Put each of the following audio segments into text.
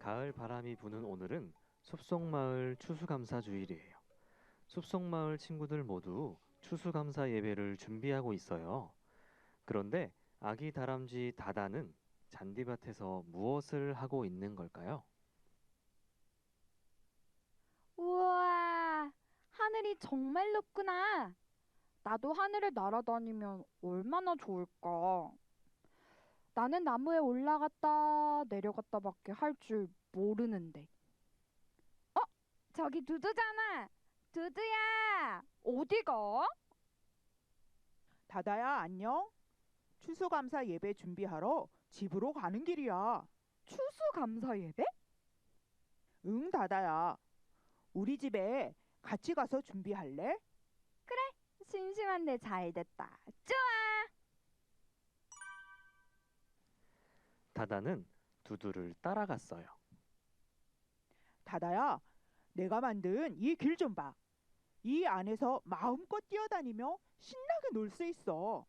가을 바람이 부는 오늘은 숲속마을 추수감사주일이에요. 숲속마을 친구들 모두 추수감사 예배를 준비하고 있어요. 그런데 아기 다람쥐 다다는 잔디밭에서 무엇을 하고 있는 걸까요? 우와, 하늘이 정말 높구나. 나도 하늘을 날아다니면 얼마나 좋을까. 나는 나무에 올라갔다 내려갔다밖에 할 줄 모르는데. 어? 저기 두두잖아. 두두야, 어디 가? 다다야, 안녕? 추수감사 예배 준비하러 집으로 가는 길이야. 추수감사 예배? 응, 다다야. 우리 집에 같이 가서 준비할래? 심심한데 잘 됐다. 좋아. 다다는 두두를 따라갔어요. 다다야, 내가 만든 이 길 좀 봐. 이 안에서 마음껏 뛰어다니며 신나게 놀 수 있어.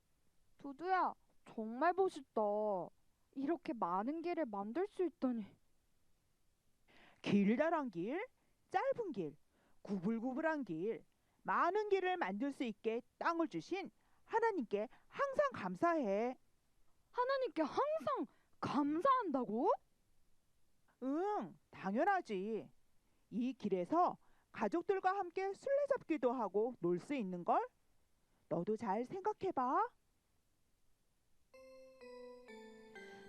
두두야, 정말 멋있다. 이렇게 많은 길을 만들 수 있다니. 길다란 길, 짧은 길, 구불구불한 길, 많은 길을 만들 수 있게 땅을 주신 하나님께 항상 감사해. 하나님께 항상 감사한다고? 응, 당연하지. 이 길에서 가족들과 함께 술래잡기도 하고 놀 수 있는 걸? 너도 잘 생각해봐.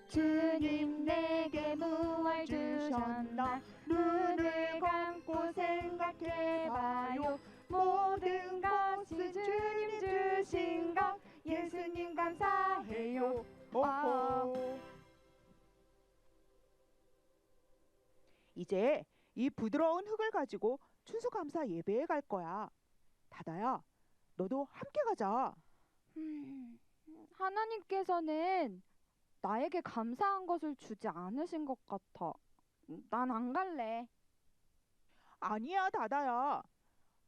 주님 내게 무얼 주셨나 눈을 감고 생각해봐요 모든 것이 주님 주신 것 예수님 감사해요 오호. 이제 이 부드러운 흙을 가지고 추수감사 예배에 갈 거야. 다다야, 너도 함께 가자. 하나님께서는 나에게 감사한 것을 주지 않으신 것 같아. 난 안 갈래. 아니야, 다다야.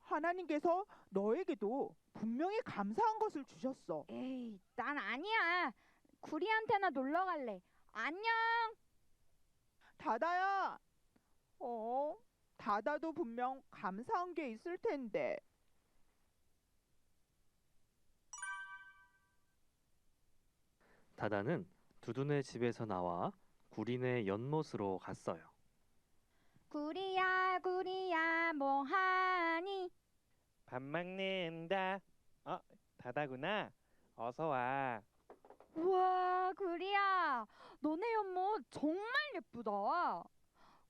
하나님께서 너에게도 분명히 감사한 것을 주셨어. 에이, 난 아니야. 구리한테나 놀러 갈래. 안녕. 다다야. 다다도 분명 감사한 게 있을 텐데. 다다는 두두네 집에서 나와 구리네 연못으로 갔어요. 구리야, 구리야, 뭐하니? 밥 먹는다. 다다구나. 어서 와. 우와, 구리야, 너네 연못 정말 예쁘다.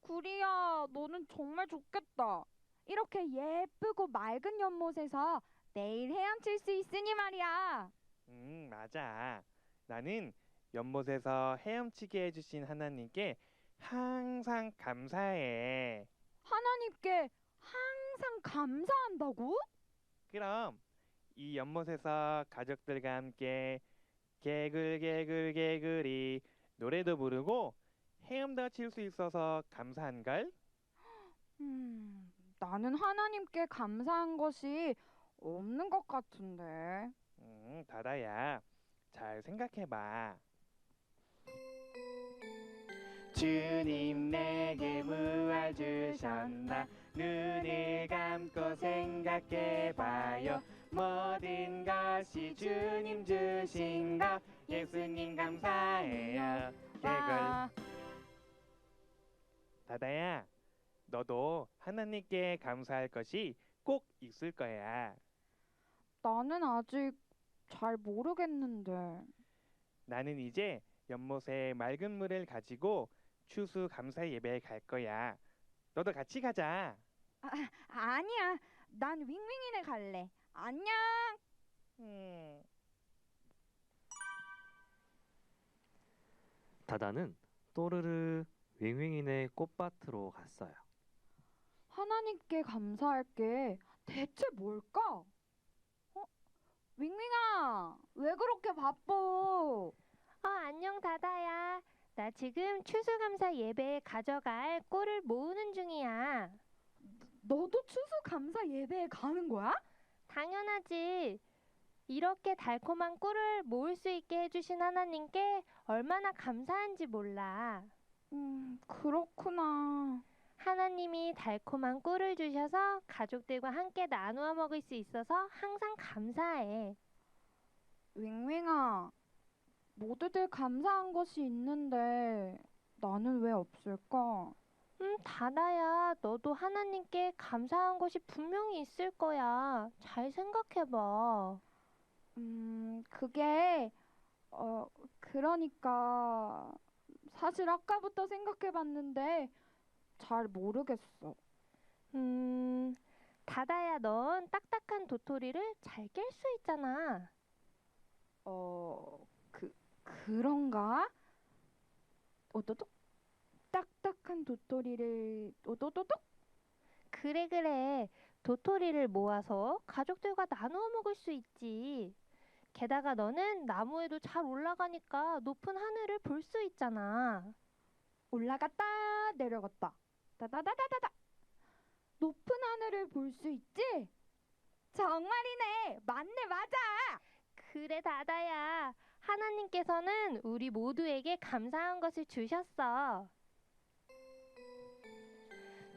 구리야, 너는 정말 좋겠다. 이렇게 예쁘고 맑은 연못에서 내일 헤엄칠 수 있으니 말이야. 맞아. 나는 연못에서 헤엄치게 해주신 하나님께 항상 감사해. 하나님께 항상 감사한다고? 그럼 이 연못에서 가족들과 함께 개굴개굴개굴이 노래도 부르고 헤엄도 칠 수 있어서 감사한걸? 나는 하나님께 감사한 것이 없는 것 같은데. 다다야. 잘 생각해봐. 주님 내게 무얼 주셨나 눈을 감고 생각해봐요 모든 것이 주님 주신 것 예수님 감사해요 개굴. 다다야, 너도 하나님께 감사할 것이 꼭 있을 거야. 나는 아직 잘 모르겠는데. 나는 이제 연못에 맑은 물을 가지고 추수 감사 예배에 갈 거야. 너도 같이 가자. 아니야, 난 윙윙이네 갈래. 안녕. 음. 다다는 또르르 윙윙이네 꽃밭으로 갔어요. 하나님께 감사할 게 대체 뭘까? 윙윙아, 왜 그렇게 바빠? 안녕, 다다야. 나 지금 추수감사 예배에 가져갈 꿀을 모으는 중이야. 너도 추수감사 예배에 가는 거야? 당연하지. 이렇게 달콤한 꿀을 모을 수 있게 해주신 하나님께 얼마나 감사한지 몰라. 그렇구나. 하나님이 달콤한 꿀을 주셔서 가족들과 함께 나누어 먹을 수 있어서 항상 감사해. 윙윙아, 모두들 감사한 것이 있는데 나는 왜 없을까? 다다야, 너도 하나님께 감사한 것이 분명히 있을 거야. 잘 생각해봐. 그게 그러니까 사실 아까부터 생각해봤는데 잘 모르겠어. 다다야, 넌 딱딱한 도토리를 잘 깰 수 있잖아. 그런가? 오도독? 딱딱한 도토리를 오도도독? 그래. 도토리를 모아서 가족들과 나누어 먹을 수 있지. 게다가 너는 나무에도 잘 올라가니까 높은 하늘을 볼 수 있잖아. 올라갔다 내려갔다 다다다다다다 높은 하늘을 볼 수 있지? 정말이네. 맞네, 맞아. 그래, 다다야. 하나님께서는 우리 모두에게 감사한 것을 주셨어.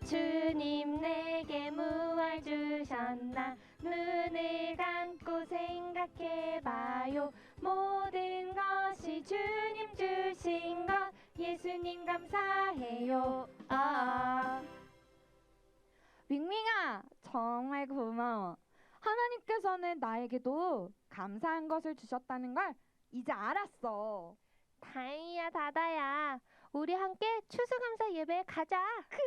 주님 내게 무얼 주셨나 눈을 감고 생각해봐요. 모든 것이 주님 주신 것 예수님 감사해요. 윙윙아, 정말 고마워. 하나님께서는 나에게도 감사한 것을 주셨다는 걸 이제 알았어. 다행이야, 다다야. 우리 함께 추수감사 예배에 가자. 그래.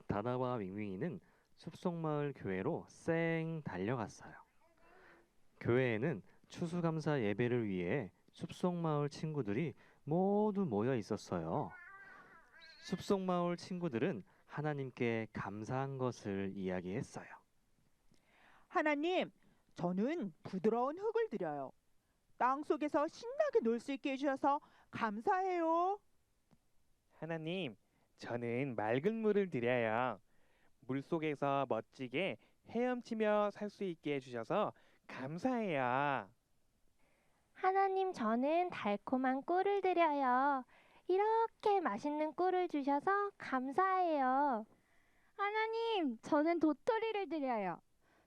다다와 윙윙이는 숲속마을 교회로 쌩 달려갔어요. 교회에는 추수감사 예배를 위해 숲속마을 친구들이 모두 모여 있었어요. 숲속마을 친구들은 하나님께 감사한 것을 이야기했어요. 하나님, 저는 부드러운 흙을 드려요. 땅 속에서 신나게 놀 수 있게 해주셔서 감사해요. 하나님, 저는 맑은 물을 드려요. 물 속에서 멋지게 헤엄치며 살 수 있게 해주셔서 감사해요. 하나님, 저는 달콤한 꿀을 드려요. 이렇게 맛있는 꿀을 주셔서 감사해요. 하나님, 저는 도토리를 드려요.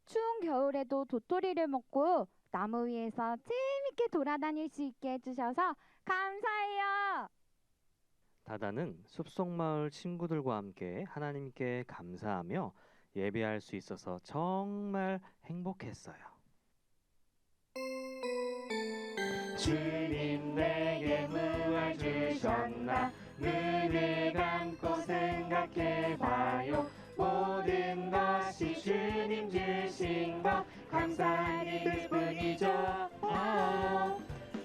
추운 겨울에도 도토리를 먹고 나무 위에서 재밌게 돌아다닐 수 있게 해주셔서 감사해요. 다다는 숲속마을 친구들과 함께 하나님께 감사하며 예배할 수 있어서 정말 행복했어요. 주님 내게 무얼 주셨나 눈을 감고 생각해봐요. 모든 것이 주님 주신 것 감사한 일뿐이죠.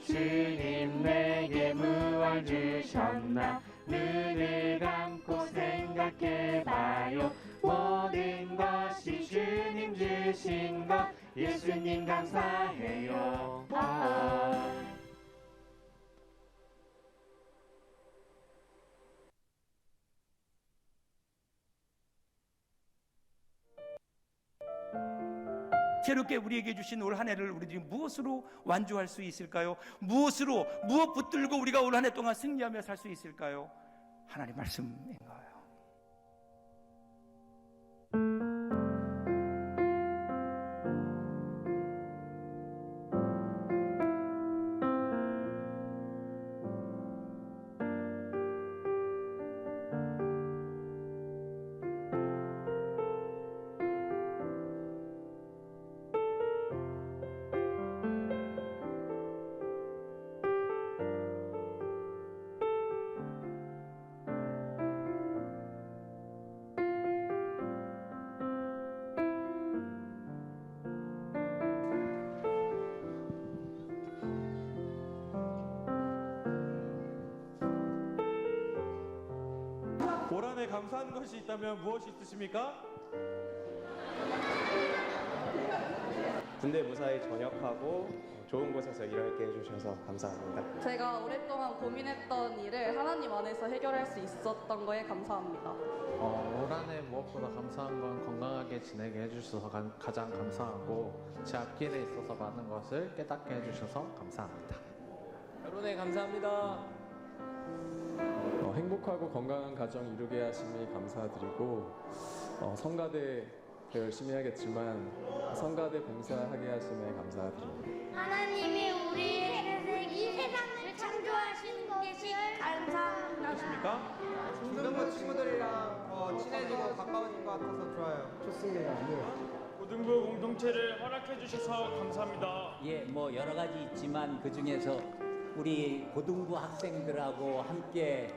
주님 내게 무얼 주셨나 눈을 감고 생각해봐요. 모든 것이 주님 주신 것 예수님 감사해요. 새롭게 우리에게 주신 올 한 해를 우리들이 무엇으로 완주할 수 있을까요? 무엇 붙들고 우리가 올 한 해 동안 승리하며 살 수 있을까요? 하나님 말씀인 거예요. 올 한 해 감사한 것이 있다면 무엇이 있으십니까? 군대 무사히 전역하고 좋은 곳에서 일하게 해주셔서 감사합니다. 제가 오랫동안 고민했던 일을 하나님 안에서 해결할 수 있었던 거에 감사합니다. 올 한해 무엇보다 감사한 건 건강하게 지내게 해주셔서 가장 감사하고 제 앞길에 있어서 많은 것을 깨닫게 해주셔서 감사합니다. 여러분에 감사합니다. 행복하고 건강한 가정 이루게 하심에 감사드리고 성가대 더 열심히 해야겠지만 성가대 봉사하게 하심에 감사드립니다. 하나님이 우리 이 세상을 창조하신 것을 감사합니다. 안녕하십니까? 중등부 친구들이랑 친해지고 가까워진 것 같아서 좋아요. 좋습니다. 고등부 공동체를 허락해 주셔서 감사합니다. 예, 뭐 여러 가지 있지만 그 중에서 우리 고등부 학생들하고 함께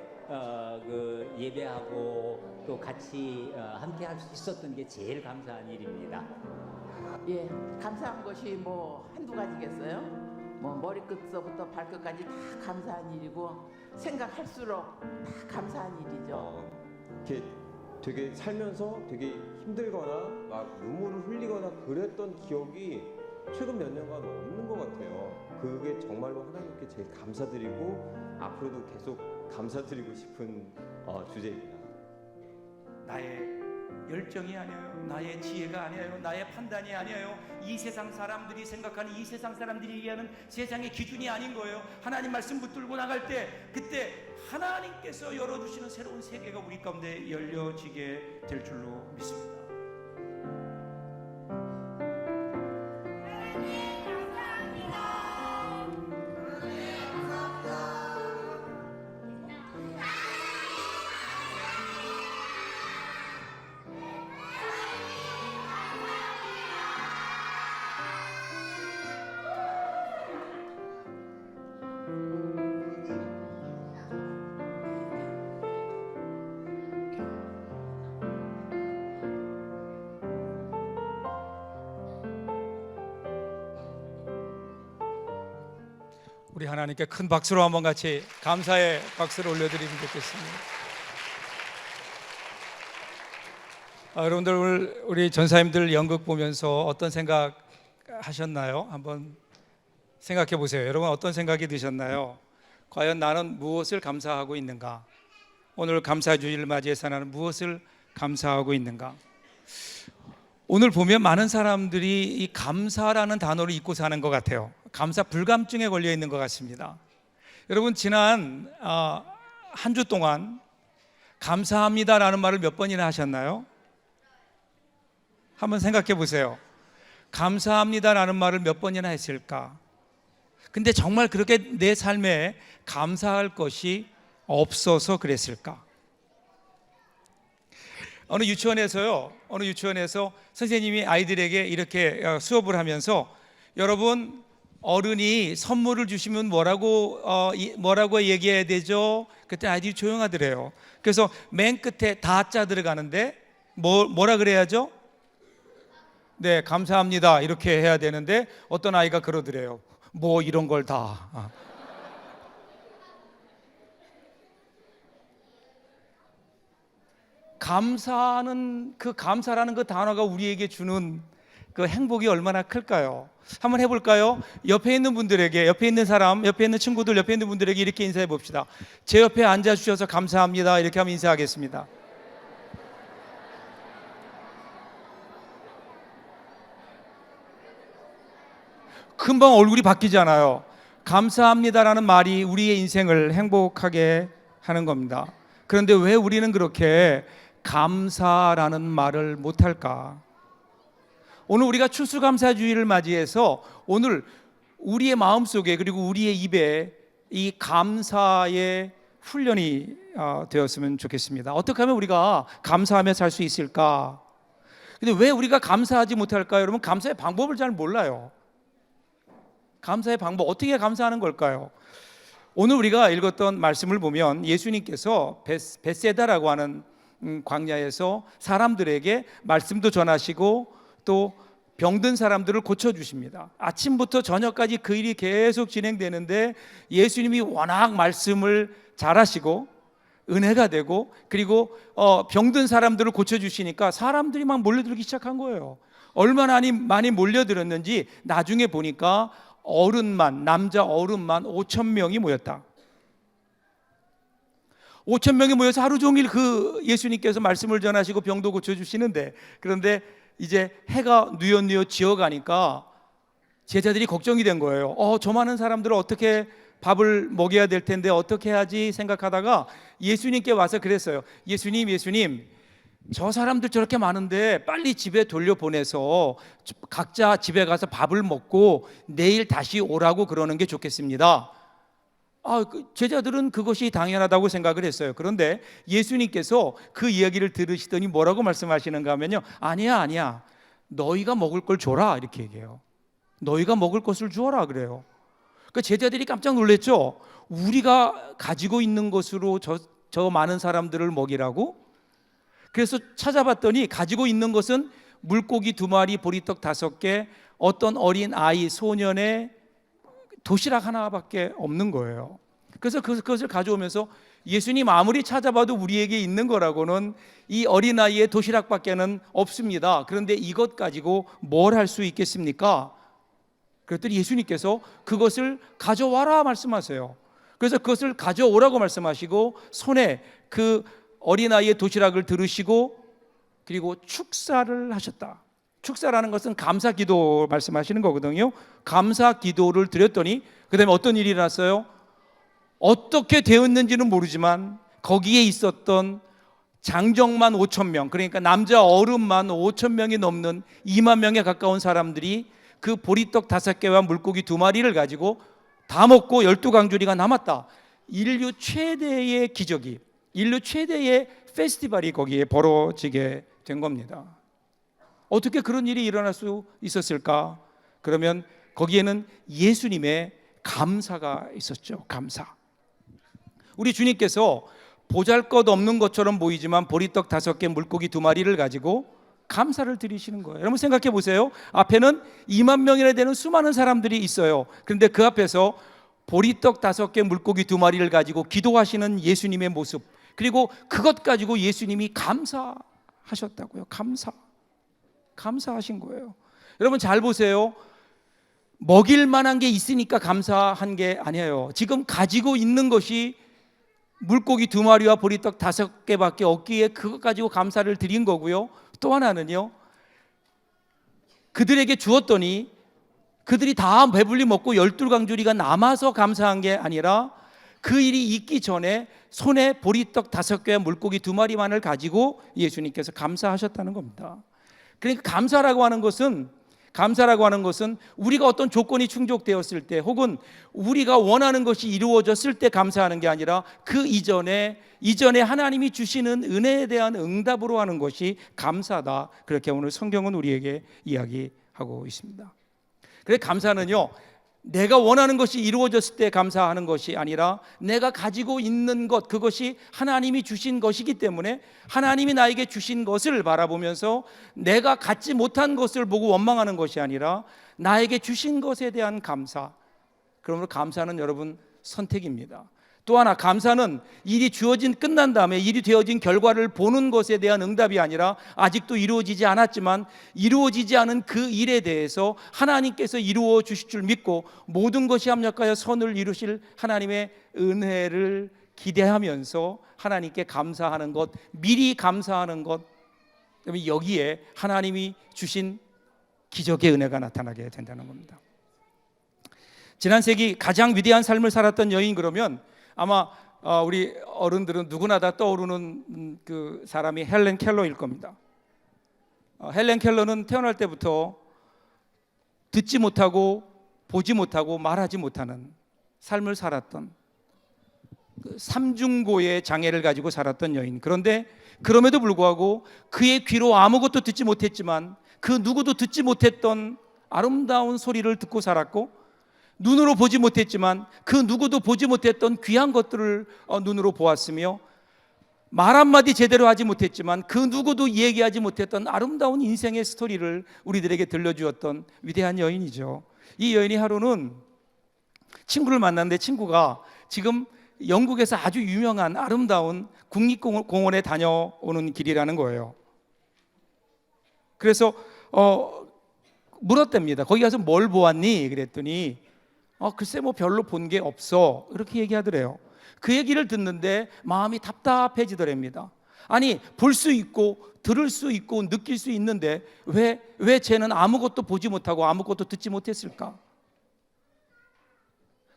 예배하고 또 같이 함께 할 수 있었던 게 제일 감사한 일입니다. 예, 감사한 것이 뭐 한두 가지겠어요? 뭐 머리끝서부터 발끝까지 다 감사한 일이고 생각할수록 다 감사한 일이죠. 이렇게 되게 살면서 되게 힘들거나 막 눈물을 흘리거나 그랬던 기억이 최근 몇 년간 없는 것 같아요. 그게 정말로 하나님께 제일 감사드리고 앞으로도 계속 감사드리고 싶은 주제입니다. 나의 열정이 아니에요. 나의 지혜가 아니에요. 나의 판단이 아니에요. 이 세상 사람들이 생각하는 이 세상 사람들이 얘기하는 세상의 기준이 아닌 거예요. 하나님 말씀 붙들고 나갈 때 그때 하나님께서 열어주시는 새로운 세계가 우리 가운데 열려지게 될 줄로 믿습니다. 우리 하나님께 큰 박수로 한번 같이 감사의 박수를 올려드리면 좋겠습니다. 여러분들 오늘 우리 전사님들 연극 보면서 어떤 생각 하셨나요? 한번 생각해 보세요. 여러분 어떤 생각이 드셨나요? 과연 나는 무엇을 감사하고 있는가? 오늘 감사주일을 맞이해서 나는 무엇을 감사하고 있는가? 오늘 보면 많은 사람들이 이 감사라는 단어를 잊고 사는 것 같아요. 감사 불감증에 걸려 있는 것 같습니다. 여러분 지난 한 주 동안 감사합니다라는 말을 몇 번이나 하셨나요? 한번 생각해 보세요. 감사합니다라는 말을 몇 번이나 했을까? 근데 정말 그렇게 내 삶에 감사할 것이 없어서 그랬을까? 어느 유치원에서 선생님이 아이들에게 이렇게 수업을 하면서 여러분 어른이 선물을 주시면 뭐라고 얘기해야 되죠? 그때 아이들이 조용하더래요. 그래서 맨 끝에 다자 들어가는데 뭐라 그래야죠? 네, 감사합니다 이렇게 해야 되는데 어떤 아이가 그러더래요. 뭐 이런 걸 다. 감사라는 그 단어가 우리에게 주는 그 행복이 얼마나 클까요? 한번 해볼까요? 옆에 있는 분들에게, 옆에 있는 사람, 옆에 있는 친구들, 옆에 있는 분들에게 이렇게 인사해 봅시다. 제 옆에 앉아주셔서 감사합니다. 이렇게 하면 인사하겠습니다. 금방 얼굴이 바뀌잖아요. 감사합니다라는 말이 우리의 인생을 행복하게 하는 겁니다. 그런데 왜 우리는 그렇게 감사라는 말을 못할까? 오늘 우리가 추수감사주의를 맞이해서 오늘 우리의 마음속에 그리고 우리의 입에 이 감사의 훈련이 되었으면 좋겠습니다. 어떻게 하면 우리가 감사하며 살 수 있을까? 근데 왜 우리가 감사하지 못할까요? 여러분 감사의 방법을 잘 몰라요. 감사의 방법, 어떻게 감사하는 걸까요? 오늘 우리가 읽었던 말씀을 보면 예수님께서 벳세다라고 하는 광야에서 사람들에게 말씀도 전하시고 또 병든 사람들을 고쳐주십니다. 아침부터 저녁까지 그 일이 계속 진행되는데 예수님이 워낙 말씀을 잘하시고 은혜가 되고 그리고 병든 사람들을 고쳐주시니까 사람들이 막 몰려들기 시작한 거예요. 얼마나 많이 몰려들었는지 나중에 보니까 어른만, 남자 어른만 5,000명이 모였다. 5,000명이 모여서 하루 종일 그 예수님께서 말씀을 전하시고 병도 고쳐주시는데, 그런데 이제 해가 뉘엿뉘엿 지어가니까 제자들이 걱정이 된 거예요. 저 많은 사람들을 어떻게 밥을 먹여야 될 텐데 어떻게 해야지 생각하다가 예수님께 와서 그랬어요. 예수님, 저 사람들 저렇게 많은데 빨리 집에 돌려보내서 각자 집에 가서 밥을 먹고 내일 다시 오라고 그러는 게 좋겠습니다. 제자들은 그것이 당연하다고 생각을 했어요. 그런데 예수님께서 그 이야기를 들으시더니 뭐라고 말씀하시는가 하면요, 아니야, 너희가 먹을 걸 줘라, 이렇게 얘기해요. 너희가 먹을 것을 주어라 그래요. 그 제자들이 깜짝 놀랐죠. 우리가 가지고 있는 것으로 저 많은 사람들을 먹이라고? 그래서 찾아봤더니 가지고 있는 것은 물고기 2마리, 보리떡 5개, 어떤 어린 아이, 소년의 도시락 하나밖에 없는 거예요. 그래서 그것을 가져오면서 예수님 아무리 찾아봐도 우리에게 있는 거라고는 이 어린아이의 도시락밖에는 없습니다. 그런데 이것 가지고 뭘 할 수 있겠습니까? 그랬더니 예수님께서 그것을 가져와라 말씀하세요. 그래서 그것을 가져오라고 말씀하시고 손에 그 어린아이의 도시락을 들으시고 그리고 축사를 하셨다. 축사라는 것은 감사 기도 말씀하시는 거거든요. 감사 기도를 드렸더니 그 다음에 어떤 일이 일어났어요? 어떻게 되었는지는 모르지만 거기에 있었던 장정만 5,000명, 그러니까 남자 어른만 5,000명이 넘는 2만 명에 가까운 사람들이 그 보리떡 5개와 물고기 2마리를 가지고 다 먹고 12강주리가 남았다. 인류 최대의 기적이, 인류 최대의 페스티벌이 거기에 벌어지게 된 겁니다. 어떻게 그런 일이 일어날 수 있었을까? 그러면 거기에는 예수님의 감사가 있었죠. 감사. 우리 주님께서 보잘것없는 것처럼 보이지만 보리떡 5개, 물고기 2마리를 가지고 감사를 드리시는 거예요. 여러분 생각해 보세요. 앞에는 2만 명이나 되는 수많은 사람들이 있어요. 그런데 그 앞에서 보리떡 5개, 물고기 2마리를 가지고 기도하시는 예수님의 모습, 그리고 그것 가지고 예수님이 감사하셨다고요. 감사하신 거예요. 여러분 잘 보세요. 먹일 만한 게 있으니까 감사한 게 아니에요. 지금 가지고 있는 것이 물고기 2마리와 보리떡 5개밖에 없기에 그것 가지고 감사를 드린 거고요. 또 하나는요, 그들에게 주었더니 그들이 다 배불리 먹고 12강주리가 남아서 감사한 게 아니라 그 일이 있기 전에 손에 보리떡 5개와 물고기 2마리만을 가지고 예수님께서 감사하셨다는 겁니다. 그러니까 감사라고 하는 것은 우리가 어떤 조건이 충족되었을 때 혹은 우리가 원하는 것이 이루어졌을 때 감사하는 게 아니라 그 이전에 하나님이 주시는 은혜에 대한 응답으로 하는 것이 감사다. 그렇게 오늘 성경은 우리에게 이야기하고 있습니다. 그래서 감사는요, 내가 원하는 것이 이루어졌을 때 감사하는 것이 아니라 내가 가지고 있는 것, 그것이 하나님이 주신 것이기 때문에 하나님이 나에게 주신 것을 바라보면서 내가 갖지 못한 것을 보고 원망하는 것이 아니라 나에게 주신 것에 대한 감사. 그러므로 감사는 여러분 선택입니다. 또 하나, 감사는 일이 끝난 다음에 일이 되어진 결과를 보는 것에 대한 응답이 아니라 아직도 이루어지지 않았지만 이루어지지 않은 그 일에 대해서 하나님께서 이루어 주실 줄 믿고 모든 것이 합력하여 선을 이루실 하나님의 은혜를 기대하면서 하나님께 감사하는 것, 미리 감사하는 것, 여기에 하나님이 주신 기적의 은혜가 나타나게 된다는 겁니다. 지난 세기 가장 위대한 삶을 살았던 여인, 그러면 아마 우리 어른들은 누구나 다 떠오르는 그 사람이 헬렌 켈러일 겁니다. 헬렌 켈러는 태어날 때부터 듣지 못하고 보지 못하고 말하지 못하는 삶을 살았던 그 삼중고의 장애를 가지고 살았던 여인. 그런데 그럼에도 불구하고 그의 귀로 아무것도 듣지 못했지만 그 누구도 듣지 못했던 아름다운 소리를 듣고 살았고, 눈으로 보지 못했지만 그 누구도 보지 못했던 귀한 것들을 눈으로 보았으며, 말 한마디 제대로 하지 못했지만 그 누구도 얘기하지 못했던 아름다운 인생의 스토리를 우리들에게 들려주었던 위대한 여인이죠. 이 여인이 하루는 친구를 만났는데 친구가 지금 영국에서 아주 유명한 아름다운 국립공원에 다녀오는 길이라는 거예요. 그래서 물었답니다. 거기 가서 뭘 보았니? 그랬더니 글쎄 뭐 별로 본 게 없어, 이렇게 얘기하더래요. 그 얘기를 듣는데 마음이 답답해지더랍니다. 아니, 볼 수 있고 들을 수 있고 느낄 수 있는데 왜 쟤는 아무것도 보지 못하고 아무것도 듣지 못했을까?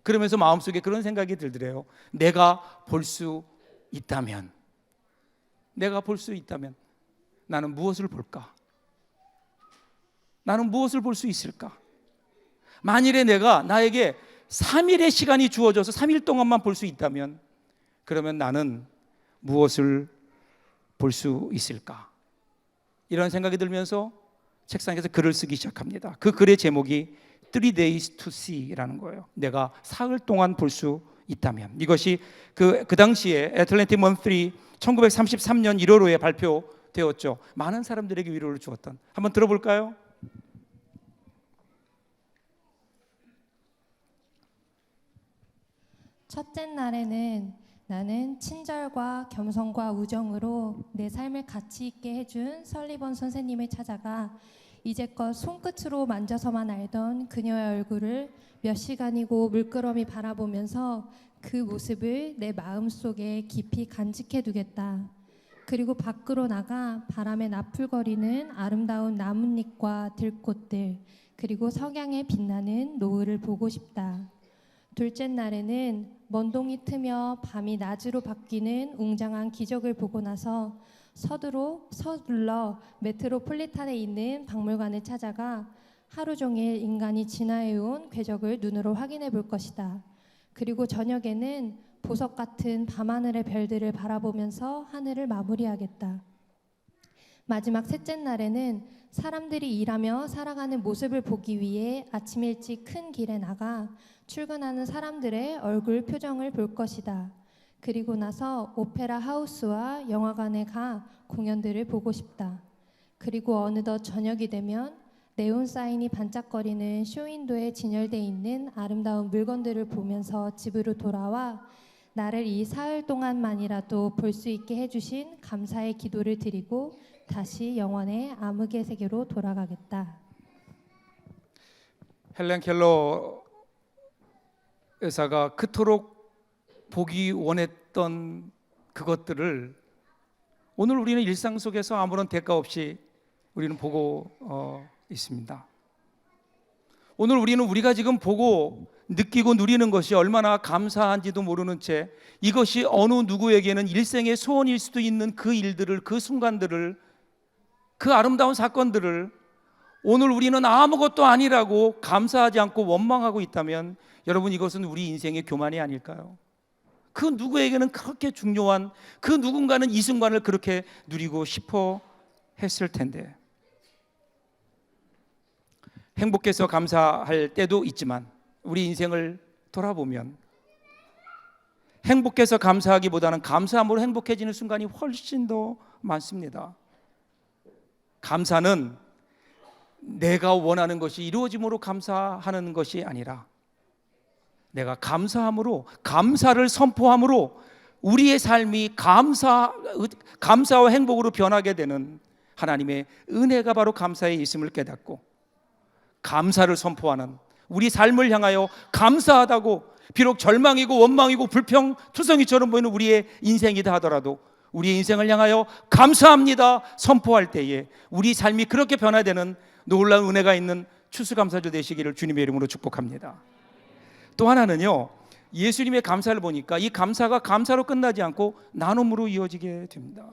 그러면서 마음속에 그런 생각이 들더래요. 내가 볼 수 있다면 나는 무엇을 볼까? 나는 무엇을 볼 수 있을까? 만일에 나에게 3일의 시간이 주어져서 3일 동안만 볼 수 있다면, 그러면 나는 무엇을 볼 수 있을까? 이런 생각이 들면서 책상에서 글을 쓰기 시작합니다. 그 글의 제목이 3 days to see라는 거예요. 내가 사흘 동안 볼 수 있다면. 이것이 그 당시에 애틀랜틱 먼슬리 1933년 1월호에 발표되었죠. 많은 사람들에게 위로를 주었던. 한번 들어볼까요? 첫째 날에는 나는 친절과 겸손과 우정으로 내 삶을 가치 있게 해준 설리번 선생님을 찾아가 이제껏 손끝으로 만져서만 알던 그녀의 얼굴을 몇 시간이고 물끄러미 바라보면서 그 모습을 내 마음속에 깊이 간직해 두겠다. 그리고 밖으로 나가 바람에 나풀거리는 아름다운 나뭇잎과 들꽃들, 그리고 석양에 빛나는 노을을 보고 싶다. 둘째 날에는 먼동이 트며 밤이 낮으로 바뀌는 웅장한 기적을 보고 나서 서둘러 메트로폴리탄에 있는 박물관을 찾아가 하루 종일 인간이 진화해온 궤적을 눈으로 확인해 볼 것이다. 그리고 저녁에는 보석 같은 밤하늘의 별들을 바라보면서 하늘을 마무리하겠다. 마지막 셋째 날에는 사람들이 일하며 살아가는 모습을 보기 위해 아침 일찍 큰 길에 나가 출근하는 사람들의 얼굴 표정을 볼 것이다. 그리고 나서 오페라 하우스와 영화관에 가 공연들을 보고 싶다. 그리고 어느덧 저녁이 되면 네온 사인이 반짝거리는 쇼윈도에 진열되어 있는 아름다운 물건들을 보면서 집으로 돌아와 나를 이 사흘 동안만이라도 볼 수 있게 해주신 감사의 기도를 드리고 다시 영원의 암흑의 세계로 돌아가겠다. 헬렌 켈러 여사가 그토록 보기 원했던 그것들을 오늘 우리는 일상 속에서 아무런 대가 없이 우리는 보고 있습니다. 오늘 우리는 우리가 지금 보고 느끼고 누리는 것이 얼마나 감사한지도 모르는 채 이것이 어느 누구에게는 일생의 소원일 수도 있는 그 일들을, 그 순간들을, 그 아름다운 사건들을 오늘 우리는 아무것도 아니라고 감사하지 않고 원망하고 있다면 여러분, 이것은 우리 인생의 교만이 아닐까요? 그 누구에게는 그렇게 중요한 그 누군가는 이 순간을 그렇게 누리고 싶어 했을 텐데, 행복해서 감사할 때도 있지만 우리 인생을 돌아보면 행복해서 감사하기보다는 감사함으로 행복해지는 순간이 훨씬 더 많습니다. 감사는 내가 원하는 것이 이루어짐으로 감사하는 것이 아니라 내가 감사함으로, 감사를 선포함으로 우리의 삶이 감사와 행복으로 변하게 되는 하나님의 은혜가 바로 감사에 있음을 깨닫고 감사를 선포하는 우리 삶을 향하여 감사하다고, 비록 절망이고 원망이고 불평투성이처럼 보이는 우리의 인생이다 하더라도 우리의 인생을 향하여 감사합니다 선포할 때에 우리 삶이 그렇게 변화되는 놀라운 은혜가 있는 추수감사절 되시기를 주님의 이름으로 축복합니다. 또 하나는요, 예수님의 감사를 보니까 이 감사가 감사로 끝나지 않고 나눔으로 이어지게 됩니다.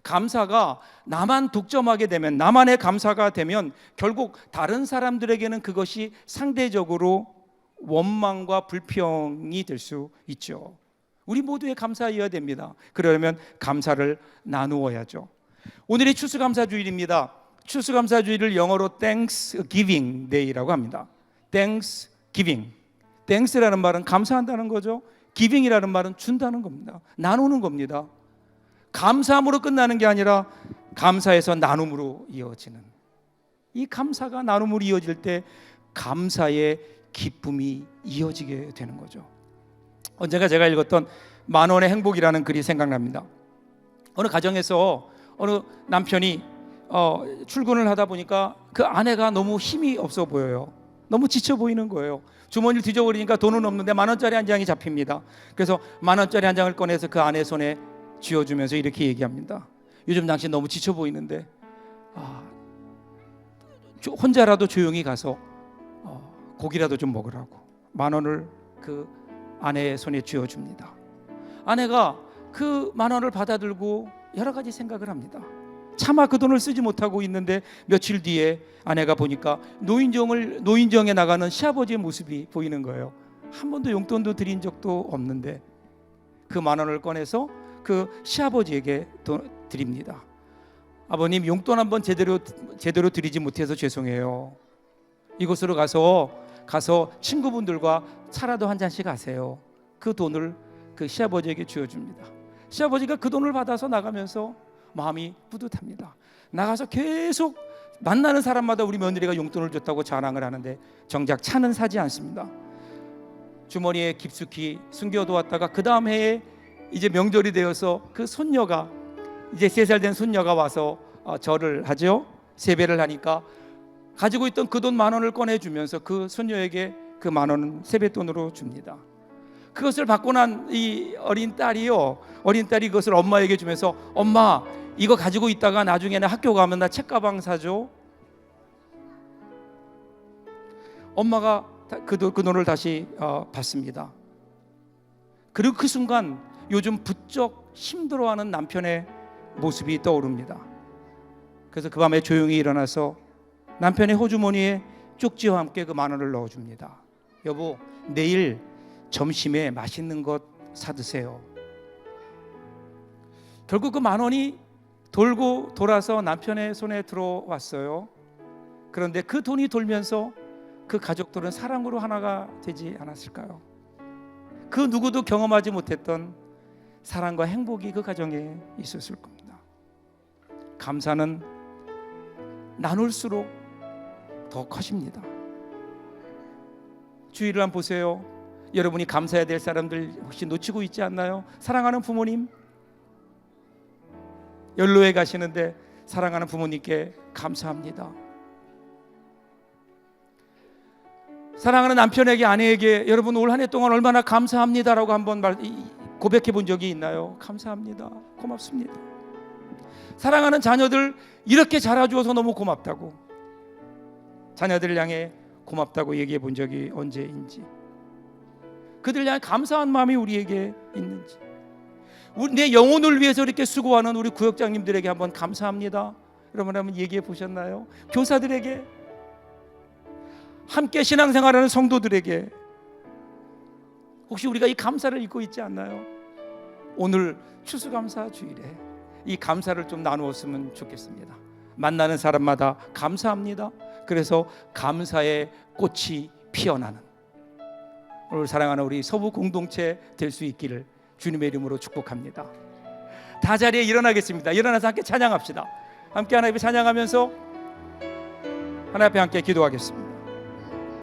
감사가 나만 독점하게 되면, 나만의 감사가 되면 결국 다른 사람들에게는 그것이 상대적으로 원망과 불평이 될 수 있죠. 우리 모두의 감사이어야 됩니다. 그러려면 감사를 나누어야죠. 오늘이 추수감사주일입니다. 추수감사주일을 영어로 Thanksgiving Day라고 합니다. Thanksgiving. Thanks라는 말은 감사한다는 거죠. Giving이라는 말은 준다는 겁니다. 나누는 겁니다. 감사함으로 끝나는 게 아니라 감사에서 나눔으로 이어지는, 이 감사가 나눔으로 이어질 때 감사의 기쁨이 이어지게 되는 거죠. 언젠가 제가 읽었던 만원의 행복이라는 글이 생각납니다. 어느 가정에서 어느 남편이 출근을 하다 보니까 그 아내가 너무 힘이 없어 보여요. 너무 지쳐 보이는 거예요. 주머니를 뒤져버리니까 돈은 없는데 10,000원짜리 한 장이 잡힙니다. 그래서 10,000원짜리 한 장을 꺼내서 그 아내 손에 쥐어주면서 이렇게 얘기합니다. 요즘 당신 너무 지쳐 보이는데 혼자라도 조용히 가서 고기라도 좀 먹으라고 10,000원을 그 아내의 손에 쥐어줍니다. 아내가 그 10,000원을 받아들고 여러 가지 생각을 합니다. 차마 그 돈을 쓰지 못하고 있는데 며칠 뒤에 아내가 보니까 노인정에 나가는 시아버지의 모습이 보이는 거예요. 한 번도 용돈도 드린 적도 없는데 그 10,000원을 꺼내서 그 시아버지에게 드립니다. 아버님, 용돈 한번 제대로 드리지 못해서 죄송해요. 이곳으로 가서 친구분들과 차라도 한 잔씩 하세요. 그 돈을 그 시아버지에게 쥐어줍니다. 시아버지가 그 돈을 받아서 나가면서 마음이 뿌듯합니다. 나가서 계속 만나는 사람마다 우리 며느리가 용돈을 줬다고 자랑을 하는데 정작 차는 사지 않습니다. 주머니에 깊숙이 숨겨두었다가 그 다음 해에 이제 명절이 되어서 그 손녀가 이제 3살 된 손녀가 와서 절을 하죠. 세배를 하니까 가지고 있던 그 돈 10,000원을 꺼내주면서 그 손녀에게 그 10,000원은 세뱃돈으로 줍니다. 그것을 받고 난 이 어린 딸이 그것을 엄마에게 주면서 엄마, 이거 가지고 있다가 나중에는 학교 가면 나 책가방 사줘. 엄마가 그 돈을 다시 받습니다. 그리고 그 순간 요즘 부쩍 힘들어하는 남편의 모습이 떠오릅니다. 그래서 그 밤에 조용히 일어나서 남편의 호주머니에 쪽지와 함께 그 10,000원을 넣어줍니다. 여보, 내일 점심에 맛있는 것 사드세요. 결국 그 10,000원이 돌고 돌아서 남편의 손에 들어왔어요. 그런데 그 돈이 돌면서 그 가족들은 사랑으로 하나가 되지 않았을까요? 그 누구도 경험하지 못했던 사랑과 행복이 그 가정에 있었을 겁니다. 감사는 나눌수록 더 커집니다. 주위를 한번 보세요. 여러분이 감사해야 될 사람들 혹시 놓치고 있지 않나요? 사랑하는 부모님, 연로에 가시는데 사랑하는 부모님께 감사합니다. 사랑하는 남편에게, 아내에게 여러분 올 한 해 동안 얼마나 감사합니다라고 한번 고백해 본 적이 있나요? 감사합니다. 고맙습니다. 사랑하는 자녀들 이렇게 자라주어서 너무 고맙다고, 자녀들을 향해 고맙다고 얘기해 본 적이 언제인지, 그들을 향해 감사한 마음이 우리에게 있는지, 내 영혼을 위해서 이렇게 수고하는 우리 구역장님들에게 한번 감사합니다 여러분 한번 얘기해 보셨나요? 교사들에게, 함께 신앙생활하는 성도들에게 혹시 우리가 이 감사를 잊고 있지 않나요? 오늘 추수감사 주일에 이 감사를 좀 나누었으면 좋겠습니다. 만나는 사람마다 감사합니다. 그래서 감사의 꽃이 피어나는 오늘 사랑하는 우리 서부 공동체 될 수 있기를 주님의 이름으로 축복합니다. 다 자리에 일어나겠습니다. 일어나서 함께 찬양합시다. 함께 하나님 앞에 찬양하면서 하나님 앞에 함께 기도하겠습니다.